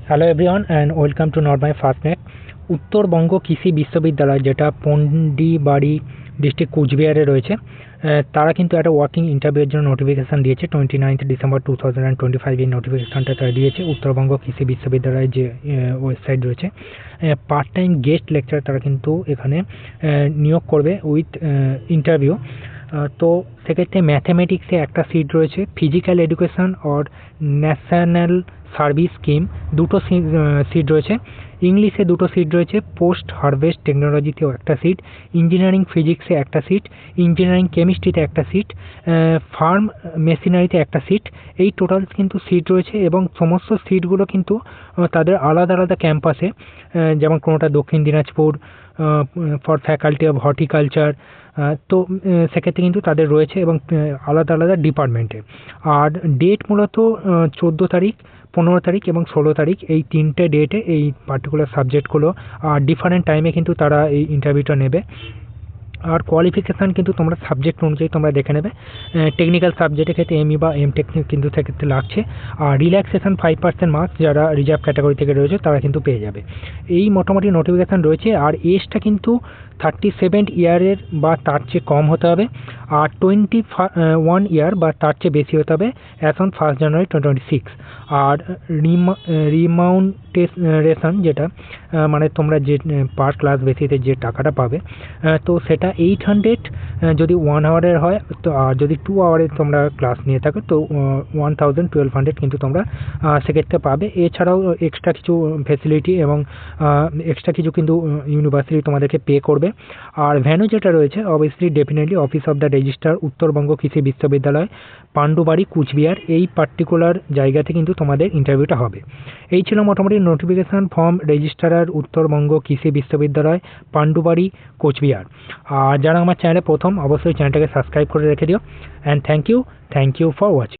Hello everyone and welcome to not my first net. Uttarbanga Krishi Viswavidyalaya, যেটা পন্ডিবাড়ি district কুচবিহারে রয়েছে, তারা কিন্তু একটা ওয়ার্কিং ইন্টারভিউয়ের জন্য নোটিফিকেশান দিয়েছে। 29 ডিসেম্বর 2025 এই নোটিফিকেশানটা তারা দিয়েছে। উত্তরবঙ্গ কৃষি বিশ্ববিদ্যালয়ের যে ওয়েবসাইট রয়েছে, পার্ট টাইম গেস্ট লেকচার তারা কিন্তু এখানে নিয়োগ করবে উইথ ইন্টারভিউ। তো সেক্ষেত্রে ম্যাথামেটিক্সে একটা সিট রয়েছে, physical education or national service scheme দুটো সিট রয়েছে, ইংলিশে দুটো সিট রয়েছে, পোস্ট হারভেস্ট টেকনোলজিতেও একটা সিট, ইঞ্জিনিয়ারিং ফিজিক্সে একটা সিট, ইঞ্জিনিয়ারিং কেমিস্ট্রিতে একটা সিট, ফার্ম মেশিনারিতে একটা সিট। এই টোটাল কিন্তু সিট রয়েছে এবং সমস্ত সিটগুলো কিন্তু তাদের আলাদা আলাদা ক্যাম্পাসে, যেমন কোনোটা দক্ষিণ Dinajpur for faculty of horticulture. তো সেক্ষেত্রে কিন্তু তাদের রয়েছে এবং আলাদা আলাদা ডিপার্টমেন্টে। আর ডেট মূলত 14 তারিখ, 15 তারিখ এবং 16 তারিখ, এই তিনটে ডেটে এই পার্টিকুলার সাবজেক্টগুলো আর ডিফারেন্ট টাইমে কিন্তু তারা এই ইন্টারভিউটা নেবে। আর কোয়ালিফিকেশান কিন্তু তোমরা সাবজেক্ট অনুযায়ী তোমরা দেখে নেবে। টেকনিক্যাল সাবজেক্টের ক্ষেত্রে এমই বা এমটেক কিন্তু সেক্ষেত্রে লাগছে। আর রিল্যাক্সেশন 5% মার্কস যারা রিজার্ভ ক্যাটাগরি থেকে রয়েছে তারা কিন্তু পেয়ে যাবে। এই মোটামুটি নোটিফিকেশান রয়েছে। আর এজটা কিন্তু 37 ইয়ারের বা তার চেয়ে কম হতে হবে, আর 21 ইয়ার বা তার চেয়ে বেশি হতে হবে অ্যাজ অন 1 জানুয়ারি 2026। আর রিমাউন্টেশন যেটা মানে তোমরা যে পার ক্লাস বেসিসে যে টাকাটা পাবে, তো সেটা 800 যদি 1 আওয়ারের হয়, তো আর যদি 2 আওয়ারের তোমরা ক্লাস নিয়ে থাকো তো 1200 কিন্তু তোমরা সেক্ষেত্রে পাবে। এছাড়াও এক্সট্রা কিছু ফেসিলিটি এবং এক্সট্রা কিছু কিন্তু ইউনিভার্সিটি তোমাদেরকে পে করবে। আর ভ্যানু যেটা রয়েছে obviously definitely office of the registrar, Uttarbanga Krishi বিশ্ববিদ্যালয়, পাণ্ডুবাড়ি, কুচবিহার, এই পার্টিকুলার জায়গাতে কিন্তু তোমাদের ইন্টারভিউটা হবে। এই ছিল মোটামুটি notification form registrar, Uttarbanga Krishi বিশ্ববিদ্যালয়, পাণ্ডুবাড়ি, কোচবিহার। আর যারা আমার চ্যানেলে প্রথম, অবশ্যই চ্যানেলটাকে সাবস্ক্রাইব করে রেখে দিও। And thank you for watching.